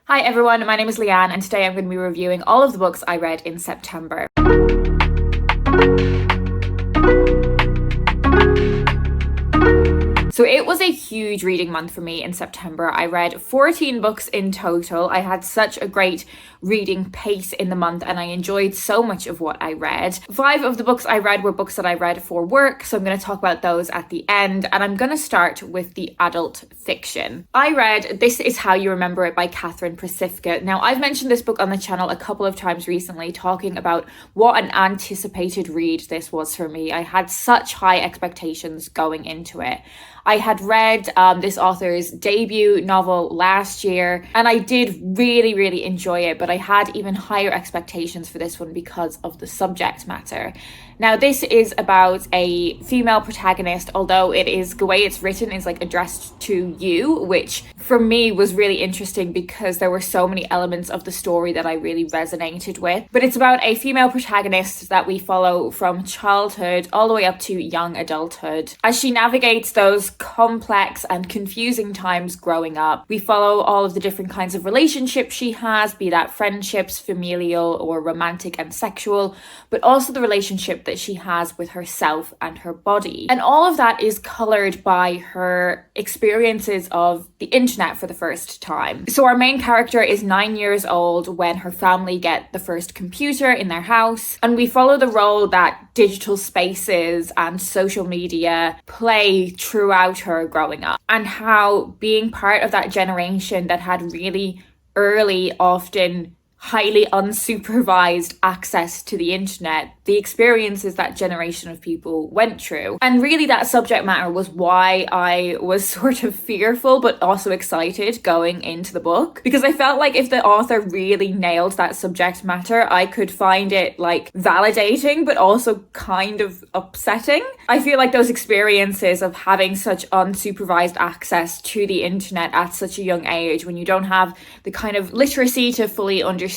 Hi everyone, my name is Leanne and today I'm going to be reviewing all of the books I read in September. So it was a huge reading month for me in September. I read 14 books in total. I had such a great reading pace in the month and I enjoyed so much of what I read. 5 of the books I read were books that I read for work, so I'm going to talk about those at the end, and I'm going to start with the adult fiction. I read This Is How You Remember It by Catherine Pacifica. Now, I've mentioned this book on the channel a couple of times recently, talking about what an anticipated read this was for me. I had such high expectations going into it. I had read this author's debut novel last year and I did really enjoy it, but I had even higher expectations for this one because of the subject matter. Now, this is about a female protagonist, although the way it's written is like addressed to you, which for me was really interesting because there were so many elements of the story that I really resonated with. But it's about a female protagonist that we follow from childhood all the way up to young adulthood. As she navigates those complex and confusing times growing up, we follow all of the different kinds of relationships she has, be that friendships, familial or romantic and sexual, but also the relationship that she has with herself and her body. And all of that is colored by her experiences of the internet for the first time. So our main character is 9 years old when her family get the first computer in their house, and we follow the role that digital spaces and social media play throughout her growing up, and how being part of that generation that had really early, often highly unsupervised access to the internet, the experiences that generation of people went through. And really that subject matter was why I was sort of fearful but also excited going into the book, because I felt like if the author really nailed that subject matter, I could find it like validating but also kind of upsetting. I feel like those experiences of having such unsupervised access to the internet at such a young age, when you don't have the kind of literacy to fully understand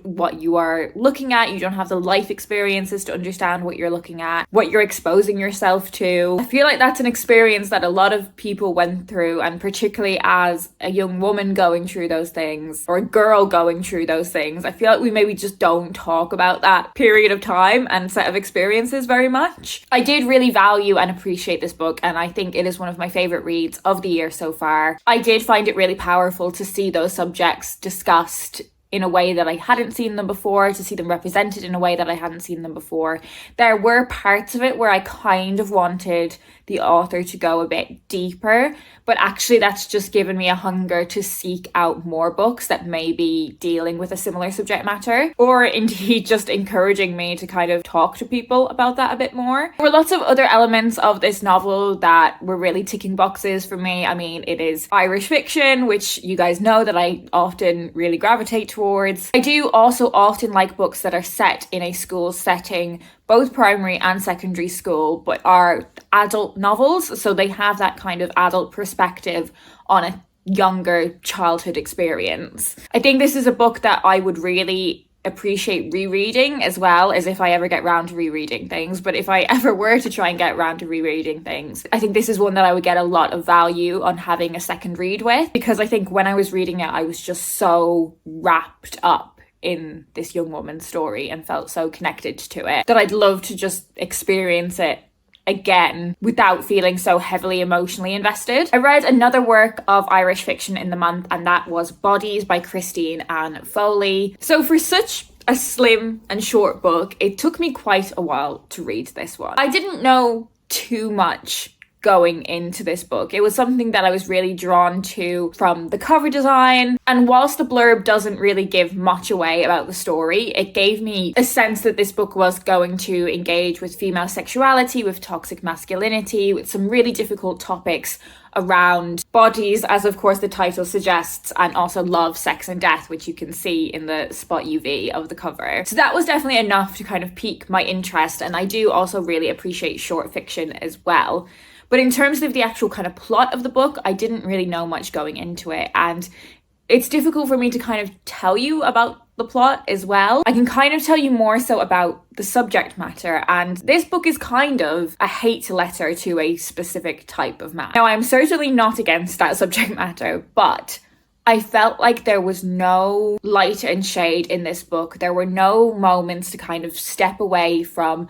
what you are looking at, you don't have the life experiences to understand what you're looking at, what you're exposing yourself to. I feel like that's an experience that a lot of people went through, and particularly as a young woman going through those things, or a girl going through those things, I feel like we maybe just don't talk about that period of time and set of experiences very much. I did really value and appreciate this book, and I think it is one of my favorite reads of the year so far. I did find it really powerful to see those subjects discussed in a way that I hadn't seen them before, to see them represented in a way that I hadn't seen them before. There were parts of it where I kind of wanted the author to go a bit deeper, but actually that's just given me a hunger to seek out more books that may be dealing with a similar subject matter, or indeed just encouraging me to kind of talk to people about that a bit more. There were lots of other elements of this novel that were really ticking boxes for me. I mean, it is Irish fiction, which you guys know that I often really gravitate towards. I do also often like books that are set in a school setting, both primary and secondary school, but are adult novels, so they have that kind of adult perspective on a younger childhood experience. I think this is a book that I would really appreciate rereading, as well as if I ever get round to rereading things. But if I ever were to try and get round to rereading things, I think this is one that I would get a lot of value on having a second read with, because I think when I was reading it, I was just so wrapped up in this young woman's story and felt so connected to it that I'd love to just experience it again without feeling so heavily emotionally invested. I read another work of Irish fiction in the month, and that was Bodies by Christine Anne Foley. So for such a slim and short book, it took me quite a while to read this one. I didn't know too much going into this book. It was something that I was really drawn to from the cover design, and whilst the blurb doesn't really give much away about the story, it gave me a sense that this book was going to engage with female sexuality, with toxic masculinity, with some really difficult topics around bodies, as of course the title suggests, and also love, sex and death, which you can see in the spot UV of the cover. So that was definitely enough to kind of pique my interest, and I do also really appreciate short fiction as well. But in terms of the actual kind of plot of the book, I didn't really know much going into it, and it's difficult for me to kind of tell you about the plot as well. I can kind of tell you more so about the subject matter, and this book is kind of a hate letter to a specific type of man. Now, I'm certainly not against that subject matter, but I felt like there was no light and shade in this book. There were no moments to kind of step away from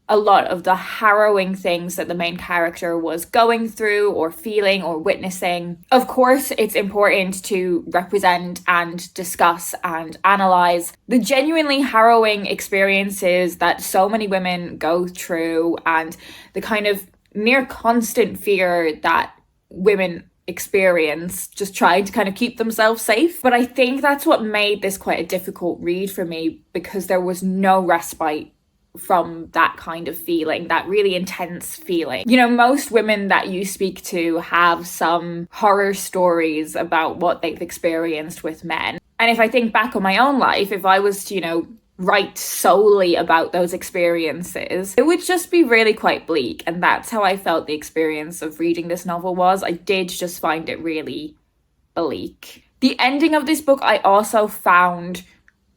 a lot of the harrowing things that the main character was going through or feeling or witnessing. Of course, it's important to represent and discuss and analyze the genuinely harrowing experiences that so many women go through and the kind of near constant fear that women experience just trying to kind of keep themselves safe. But I think that's what made this quite a difficult read for me, because there was no respite from that kind of feeling, that really intense feeling. You know, most women that you speak to have some horror stories about what they've experienced with men. And if I think back on my own life, if I was to, write solely about those experiences, it would just be really quite bleak. And that's how I felt the experience of reading this novel was. I did just find it really bleak. The ending of this book I also found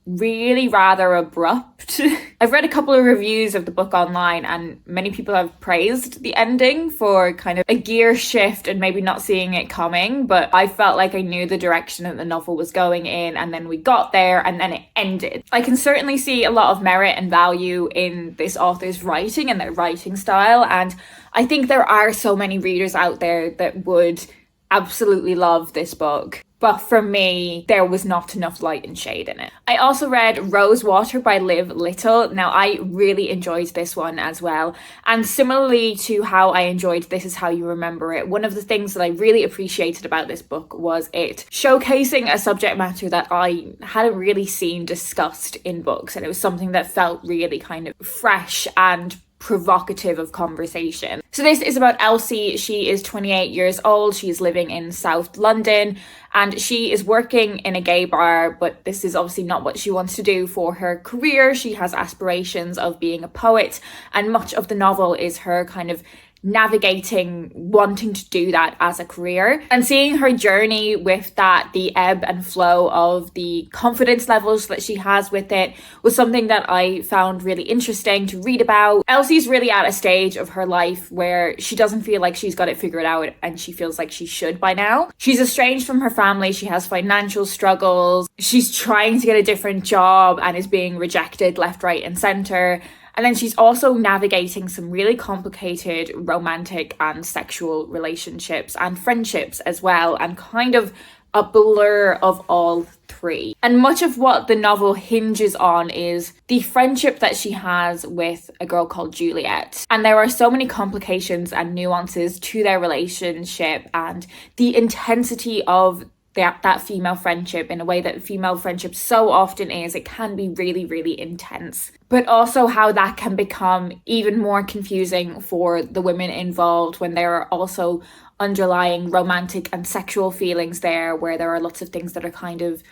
really rather abrupt. I've read a couple of reviews of the book online and many people have praised the ending for kind of a gear shift and maybe not seeing it coming, but I felt like I knew the direction that the novel was going in, and then we got there and then it ended. I can certainly see a lot of merit and value in this author's writing and their writing style, and I think there are so many readers out there that would absolutely love this book. But for me, there was not enough light and shade in it. I also read Rosewater by Liv Little. Now, I really enjoyed this one as well. And similarly to how I enjoyed This Is How You Remember It, one of the things that I really appreciated about this book was it showcasing a subject matter that I hadn't really seen discussed in books. And it was something that felt really kind of fresh and provocative of conversation. So this is about Elsie. She is 28 years old. She's living in South London and she is working in a gay bar, but this is obviously not what she wants to do for her career. She has aspirations of being a poet, and much of the novel is her kind of navigating wanting to do that as a career and seeing her journey with that, the ebb and flow of the confidence levels that she has with it, was something that I found really interesting to read about. Elsie's really at a stage of her life where she doesn't feel like she's got it figured out, and she feels like she should by now. She's estranged from her family, she has financial struggles, she's trying to get a different job and is being rejected left, right and centre. And then she's also navigating some really complicated romantic and sexual relationships and friendships as well, and kind of a blur of all three. And much of what the novel hinges on is the friendship that she has with a girl called Juliet. And there are so many complications and nuances to their relationship and the intensity of that female friendship in a way that female friendship so often is. It can be really, really intense, but also how that can become even more confusing for the women involved when there are also underlying romantic and sexual feelings there, where there are lots of things that are kind of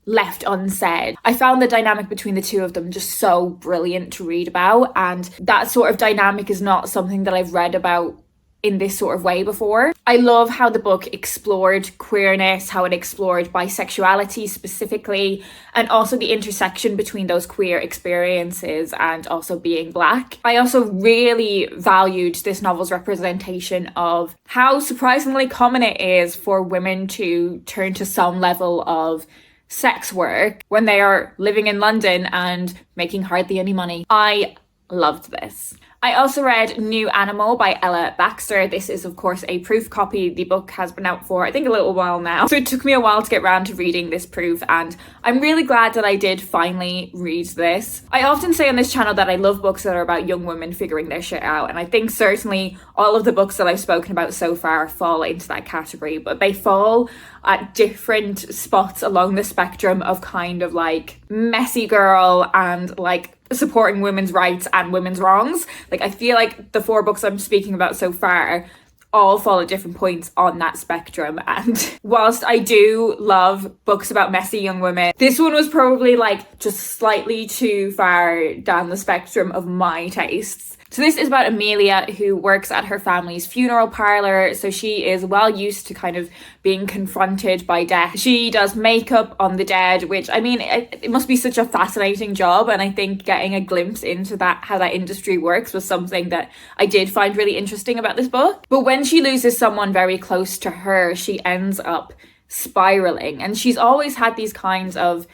left unsaid. I found the dynamic between the two of them just so brilliant to read about, and that sort of dynamic is not something that I've read about in this sort of way before. I love how the book explored queerness, how it explored bisexuality specifically, and also the intersection between those queer experiences and also being Black. I also really valued this novel's representation of how surprisingly common it is for women to turn to some level of sex work when they are living in London and making hardly any money. I loved this. I also read New Animal by Ella Baxter. This is, of course, a proof copy. The book has been out for, I think, a little while now. So it took me a while to get around to reading this proof, and I'm really glad that I did finally read this. I often say on this channel that I love books that are about young women figuring their shit out, and I think certainly all of the books that I've spoken about so far fall into that category, but they fall at different spots along the spectrum of kind of like messy girl and like supporting women's rights and women's wrongs. Like, I feel like the 4 books I'm speaking about so far all fall at different points on that spectrum. And whilst I do love books about messy young women, this one was probably like just slightly too far down the spectrum of my tastes. So this is about Amelia, who works at her family's funeral parlour. So she is well used to kind of being confronted by death. She does makeup on the dead, which, I mean, it must be such a fascinating job. And I think getting a glimpse into that, how that industry works, was something that I did find really interesting about this book. But when she loses someone very close to her, she ends up spiraling. And she's always had these kinds of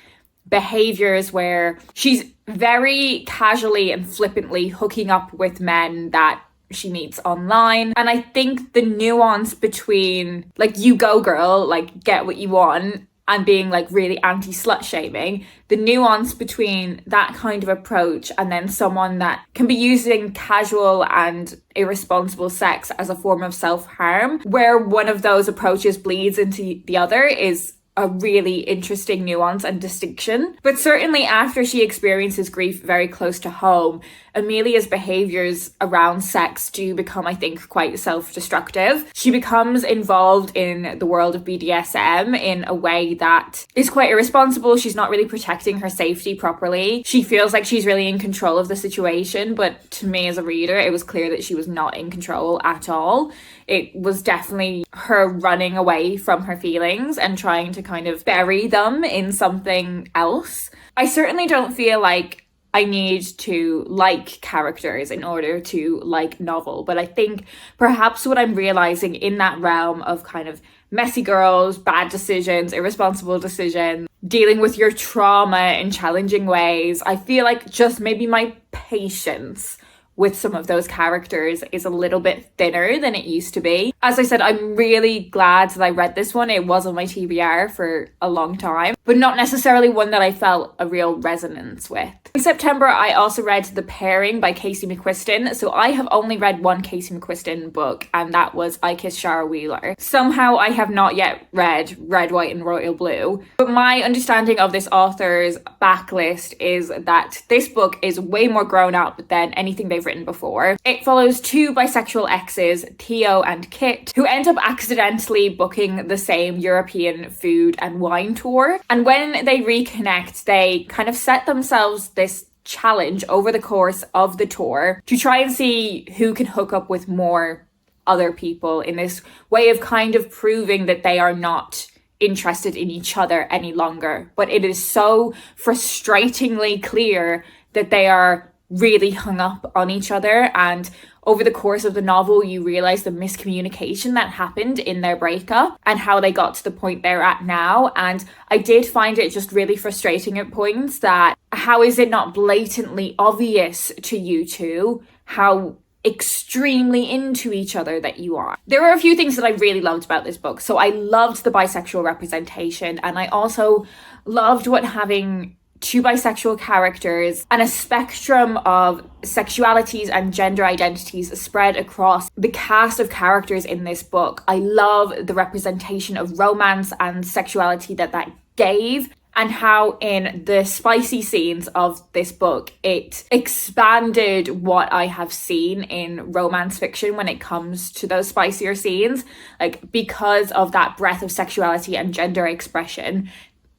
behaviors where she's very casually and flippantly hooking up with men that she meets online. And I think the nuance between like, you go girl, like get what you want, and being like really anti-slut shaming, the nuance between that kind of approach and then someone that can be using casual and irresponsible sex as a form of self-harm, where one of those approaches bleeds into the other, is a really interesting nuance and distinction. But certainly after she experiences grief very close to home, Amelia's behaviours around sex do become, I think, quite self-destructive. She becomes involved in the world of BDSM in a way that is quite irresponsible. She's not really protecting her safety properly. She feels like she's really in control of the situation, but to me as a reader, it was clear that she was not in control at all. It was definitely her running away from her feelings and trying to kind of bury them in something else. I certainly don't feel like I need to like characters in order to like novel, but I think perhaps what I'm realizing in that realm of kind of messy girls, bad decisions, irresponsible decisions, dealing with your trauma in challenging ways, I feel like just maybe my patience with some of those characters is a little bit thinner than it used to be. As I said, I'm really glad that I read this one. It was on my TBR for a long time, but not necessarily one that I felt a real resonance with. In September, I also read The Pairing by Casey McQuiston. So I have only read one Casey McQuiston book, and that was I Kissed Shara Wheeler. Somehow I have not yet read Red, White and Royal Blue, but my understanding of this author's backlist is that this book is way more grown up than anything they've written before. It follows two bisexual exes, Theo and Kit, who end up accidentally booking the same European food and wine tour. And when they reconnect, they kind of set themselves this challenge over the course of the tour to try and see who can hook up with more other people in this way of kind of proving that they are not interested in each other any longer. But it is so frustratingly clear that they are really hung up on each other, and over the course of the novel you realize the miscommunication that happened in their breakup and how they got to the point they're at now. And I did find it just really frustrating at points that how is it not blatantly obvious to you two how extremely into each other that you are. There were a few things that I really loved about this book. So I loved the bisexual representation, and I also loved what having two bisexual characters and a spectrum of sexualities and gender identities spread across the cast of characters in this book. I love the representation of romance and sexuality that gave, and how in the spicy scenes of this book, it expanded what I have seen in romance fiction when it comes to those spicier scenes. Like, because of that breadth of sexuality and gender expression,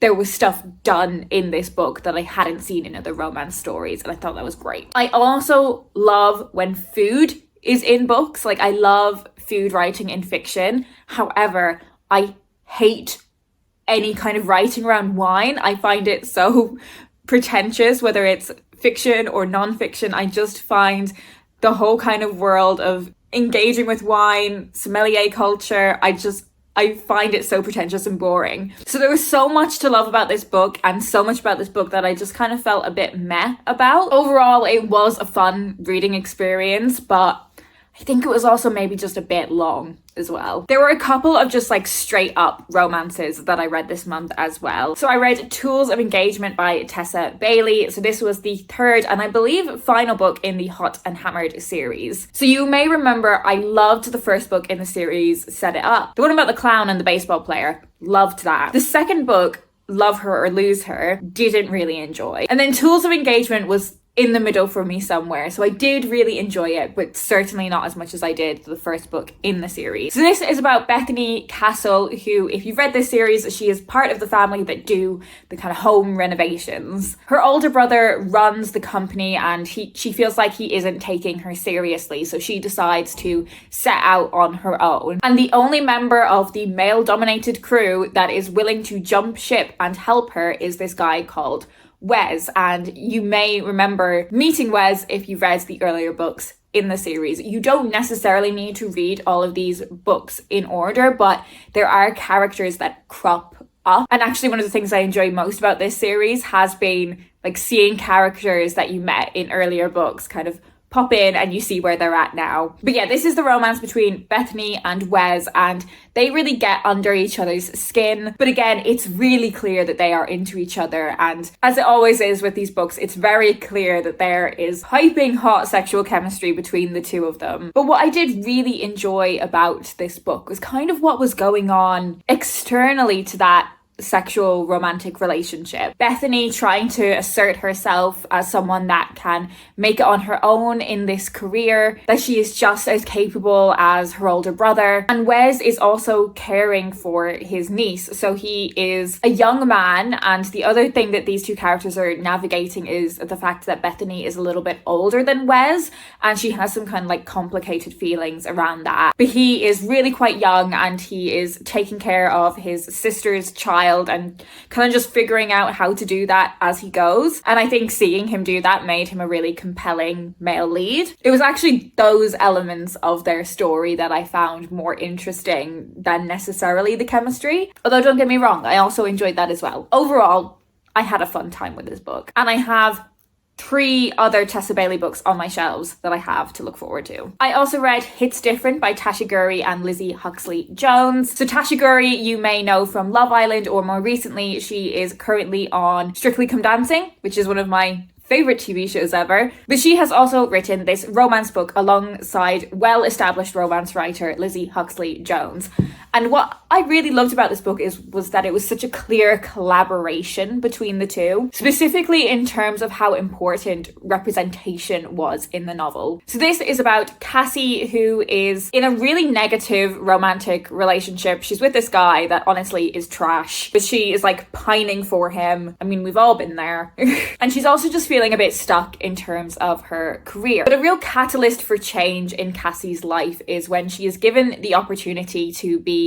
there was stuff done in this book that I hadn't seen in other romance stories, and I thought that was great. I also love when food is in books. Like, I love food writing in fiction. However, I hate any kind of writing around wine. I find it so pretentious, whether it's fiction or non-fiction. I just find the whole kind of world of engaging with wine, sommelier culture, I find it so pretentious and boring. So there was so much to love about this book, and so much about this book that I just kind of felt a bit meh about. Overall, it was a fun reading experience, but I think it was also maybe just a bit long as well. There were a couple of just like straight up romances that I read this month as well. So I read Tools of Engagement by Tessa Bailey. So this was the third and I believe final book in the Hot and Hammered series. So you may remember I loved the first book in the series, Set It Up. The one about the clown and the baseball player. Loved that. The second book, Love Her or Lose Her, didn't really enjoy. And then Tools of Engagement was in the middle for me somewhere. So I did really enjoy it, but certainly not as much as I did the first book in the series. So this is about Bethany Castle, who, if you've read this series, she is part of the family that do the kind of home renovations. Her older brother runs the company and she feels like he isn't taking her seriously. So she decides to set out on her own. And the only member of the male-dominated crew that is willing to jump ship and help her is this guy called Wes, and you may remember meeting Wes if you've read the earlier books in the series. You don't necessarily need to read all of these books in order, but there are characters that crop up. And actually one of the things I enjoy most about this series has been like seeing characters that you met in earlier books kind of pop in and you see where they're at now. But yeah, this is the romance between Bethany and Wes, and they really get under each other's skin. But again, it's really clear that they are into each other, and as it always is with these books, it's very clear that there is piping hot sexual chemistry between the two of them. But what I did really enjoy about this book was kind of what was going on externally to that sexual romantic relationship. Bethany trying to assert herself as someone that can make it on her own in this career, that she is just as capable as her older brother. And Wes is also caring for his niece. So he is a young man, and the other thing that these two characters are navigating is the fact that Bethany is a little bit older than Wes, and she has some kind of like complicated feelings around that. But he is really quite young, and he is taking care of his sister's child and kind of just figuring out how to do that as he goes. And I think seeing him do that made him a really compelling male lead. It was actually those elements of their story that I found more interesting than necessarily the chemistry. Although don't get me wrong, I also enjoyed that as well. Overall, I had a fun time with this book, and I have 3 other Tessa Bailey books on my shelves that I have to look forward to. I also read Hits Different by Tasha Guri and Lizzie Huxley Jones. So Tasha Guri you may know from Love Island, or more recently she is currently on Strictly Come Dancing, which is one of my favorite TV shows ever. But she has also written this romance book alongside well-established romance writer Lizzie Huxley Jones. And what I really loved about this book was that it was such a clear collaboration between the two, specifically in terms of how important representation was in the novel. So this is about Cassie, who is in a really negative romantic relationship. She's with this guy that honestly is trash, but she is like pining for him. I mean, we've all been there. And she's also just feeling a bit stuck in terms of her career. But a real catalyst for change in Cassie's life is when she is given the opportunity to be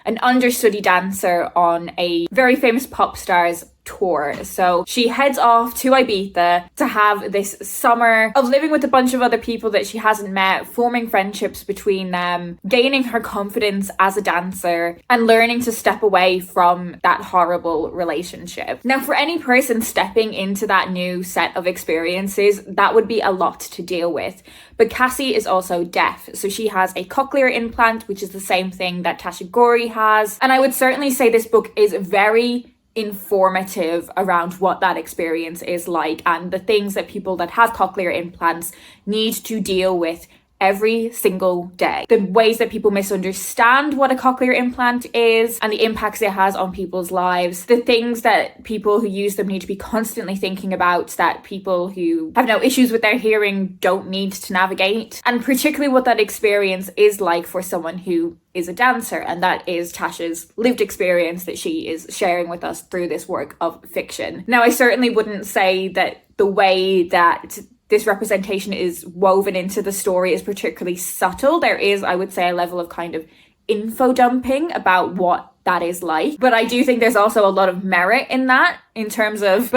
an understudy dancer on a very famous pop star's tour. So she heads off to Ibiza to have this summer of living with a bunch of other people that she hasn't met, forming friendships between them, gaining her confidence as a dancer, and learning to step away from that horrible relationship. Now, for any person stepping into that new set of experiences, that would be a lot to deal with. But Cassie is also deaf, so she has a cochlear implant, which is the same thing that Tasha Guri has. And I would certainly say this book is very informative around what that experience is like and the things that people that have cochlear implants need to deal with every single day. The ways that people misunderstand what a cochlear implant is and the impacts it has on people's lives. The things that people who use them need to be constantly thinking about that people who have no issues with their hearing don't need to navigate. And particularly what that experience is like for someone who is a dancer, and that is Tasha's lived experience that she is sharing with us through this work of fiction. Now, I certainly wouldn't say that the way that this representation is woven into the story is particularly subtle. There is, I would say, a level of kind of info dumping about what that is like. But I do think there's also a lot of merit in that in terms of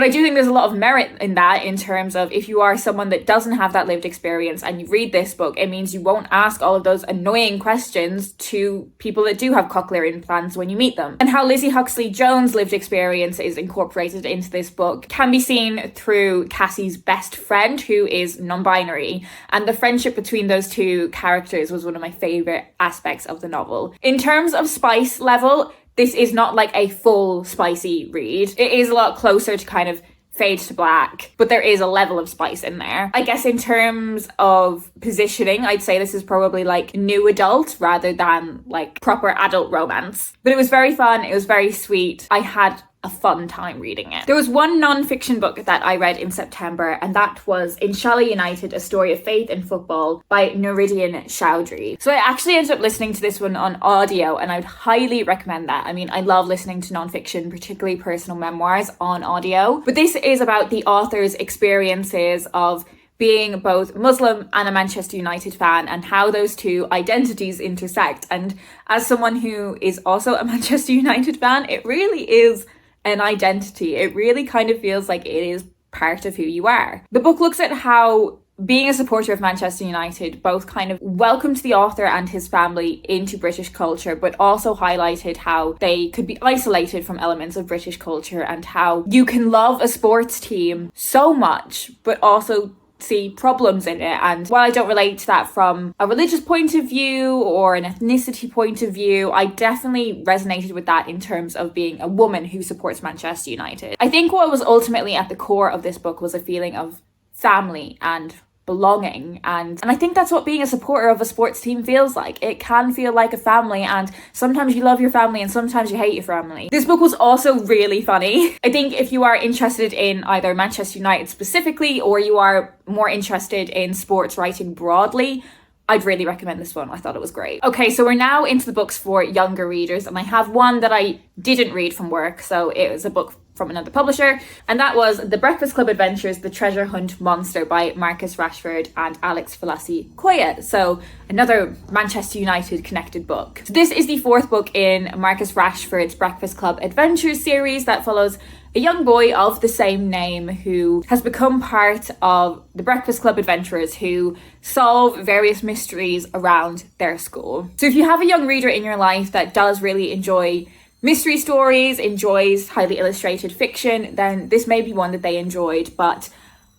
if you are someone that doesn't have that lived experience and you read this book, it means you won't ask all of those annoying questions to people that do have cochlear implants when you meet them. And how Lizzie Huxley Jones' lived experience is incorporated into this book can be seen through Cassie's best friend, who is non-binary, and the friendship between those two characters was one of my favorite aspects of the novel. In terms of spice level, this is not like a full spicy read. It is a lot closer to kind of fade to black, but there is a level of spice in there. I guess in terms of positioning, I'd say this is probably like new adult rather than like proper adult romance. But it was very fun. It was very sweet. I had a fun time reading it. There was one non-fiction book that I read in September, and that was Inshallah United, A Story of Faith in Football by Nuruddin Chowdhury. So I actually ended up listening to this one on audio, and I would highly recommend that. I mean, I love listening to non-fiction, particularly personal memoirs, on audio. But this is about the author's experiences of being both Muslim and a Manchester United fan, and how those two identities intersect. And as someone who is also a Manchester United fan, it really is an identity. It really kind of feels like it is part of who you are. The book looks at how being a supporter of Manchester United both kind of welcomed the author and his family into British culture, but also highlighted how they could be isolated from elements of British culture and how you can love a sports team so much, but also see problems in it. And while I don't relate to that from a religious point of view or an ethnicity point of view, I definitely resonated with that in terms of being a woman who supports Manchester United. I think what was ultimately at the core of this book was a feeling of family and belonging, and I think that's what being a supporter of a sports team feels like. It can feel like a family, and sometimes you love your family and sometimes you hate your family. This book was also really funny. I think if you are interested in either Manchester United specifically, or you are more interested in sports writing broadly, I'd really recommend this one. I thought it was great. Okay, so we're now into the books for younger readers, and I have one that I didn't read from work, so it was a book from another publisher, and that was The Breakfast Club Adventures, The Treasure Hunt Monster by Marcus Rashford and Alex Falassi Koya. So another Manchester United connected book. So this is the fourth book in Marcus Rashford's Breakfast Club Adventures series that follows a young boy of the same name who has become part of the Breakfast Club Adventurers who solve various mysteries around their school. So if you have a young reader in your life that does really enjoy mystery stories, enjoys highly illustrated fiction, then this may be one that they enjoyed. But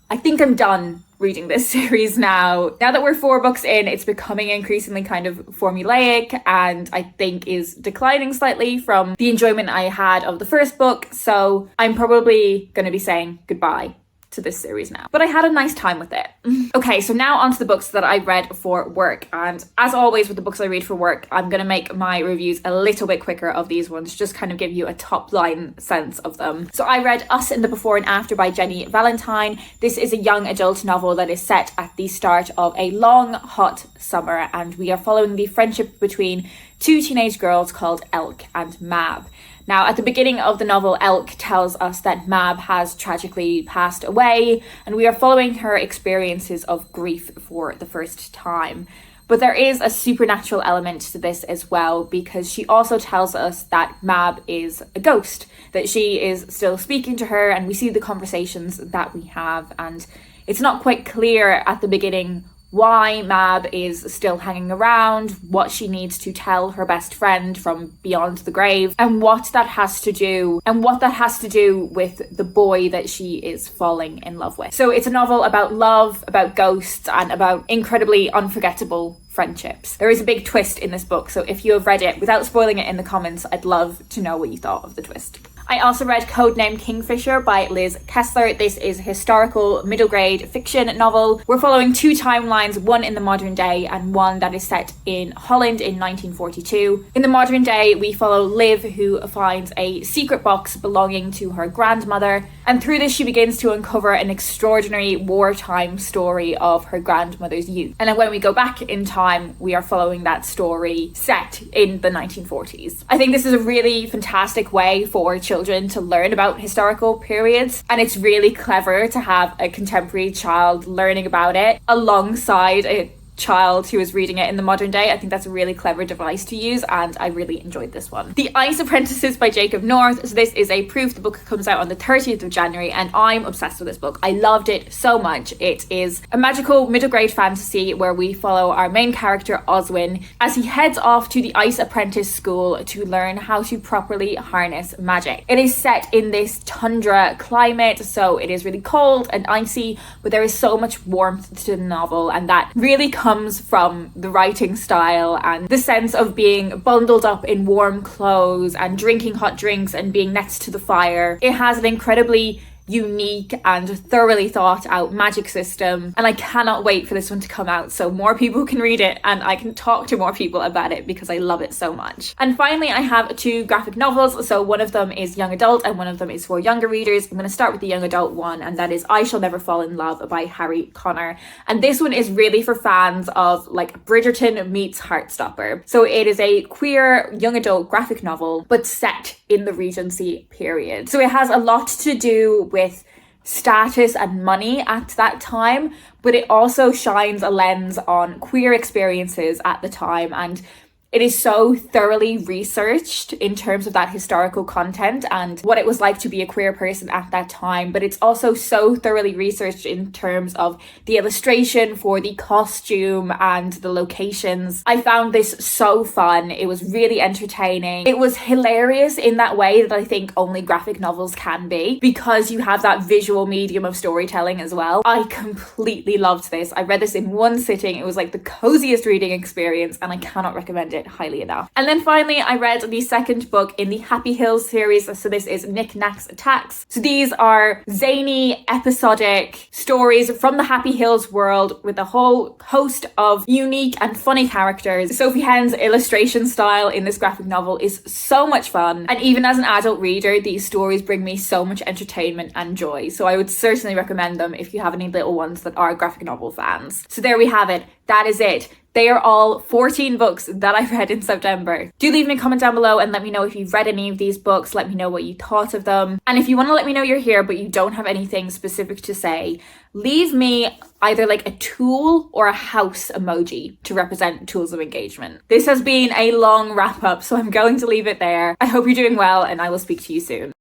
I think I'm done reading this series now. Now that we're 4 books in, it's becoming increasingly kind of formulaic, and I think is declining slightly from the enjoyment I had of the first book. So I'm probably going to be saying goodbye to this series now, but I had a nice time with it. Okay, so now onto the books that I read for work, and as always with the books I read for work, I'm going to make my reviews a little bit quicker of these ones, just kind of give you a top line sense of them. So I read Us in the Before and After by Jenny Valentine. This is a young adult novel that is set at the start of a long, hot summer, and we are following the friendship between 2 teenage girls called Elk and Mab. Now, at the beginning of the novel, Elk tells us that Mab has tragically passed away, and we are following her experiences of grief for the first time. But there is a supernatural element to this as well, because she also tells us that Mab is a ghost, that she is still speaking to her, and we see the conversations that we have, and it's not quite clear at the beginning why Mab is still hanging around, what she needs to tell her best friend from beyond the grave, and what that has to do with the boy that she is falling in love with. So it's a novel about love, about ghosts, and about incredibly unforgettable friendships. There is a big twist in this book, so if you have read it, without spoiling it in the comments, I'd love to know what you thought of the twist. I also read Codename Kingfisher by Liz Kessler. This is a historical middle grade fiction novel. We're following 2 timelines, one in the modern day and one that is set in Holland in 1942. In the modern day, we follow Liv, who finds a secret box belonging to her grandmother, and through this she begins to uncover an extraordinary wartime story of her grandmother's youth. And then when we go back in time, we are following that story set in the 1940s. I think this is a really fantastic way for children to learn about historical periods, and it's really clever to have a contemporary child learning about it alongside a child who is reading it in the modern day. I think that's a really clever device to use, and I really enjoyed this one. The Ice Apprentices by Jacob North. So this is a proof. The book comes out on the 30th of January, and I'm obsessed with this book. I loved it so much. It is a magical middle grade fantasy where we follow our main character Oswin as he heads off to the Ice Apprentice School to learn how to properly harness magic. It is set in this tundra climate, so it is really cold and icy, but there is so much warmth to the novel, and that really comes from the writing style and the sense of being bundled up in warm clothes and drinking hot drinks and being next to the fire. It has an incredibly unique and thoroughly thought out magic system, and I cannot wait for this one to come out so more people can read it and I can talk to more people about it because I love it so much. And finally, I have 2 graphic novels. So one of them is young adult and one of them is for younger readers. I'm going to start with the young adult one, and that is I Shall Never Fall in Love by Harry Connor. And this one is really for fans of like Bridgerton meets Heartstopper. So it is a queer young adult graphic novel but set in the Regency period. So it has a lot to do with status and money at that time, but it also shines a lens on queer experiences at the time, and It is so thoroughly researched in terms of that historical content and what it was like to be a queer person at that time, but it's also so thoroughly researched in terms of the illustration for the costume and the locations. I found this so fun. It was really entertaining. It was hilarious in that way that I think only graphic novels can be, because you have that visual medium of storytelling as well. I completely loved this. I read this in one sitting. It was like the coziest reading experience, and I cannot recommend it highly enough. And then finally, I read the second book in the Happy Hills series. So this is Knick Knacks Attacks. So these are zany, episodic stories from the Happy Hills world with a whole host of unique and funny characters. Sophie Henn's illustration style in this graphic novel is so much fun. And even as an adult reader, these stories bring me so much entertainment and joy. So I would certainly recommend them if you have any little ones that are graphic novel fans. So there we have it. That is it. They are all 14 books that I read in September. Do leave me a comment down below and let me know if you've read any of these books. Let me know what you thought of them. And if you want to let me know you're here but you don't have anything specific to say, leave me either like a tool or a house emoji to represent tools of engagement. This has been a long wrap up, so I'm going to leave it there. I hope you're doing well, and I will speak to you soon.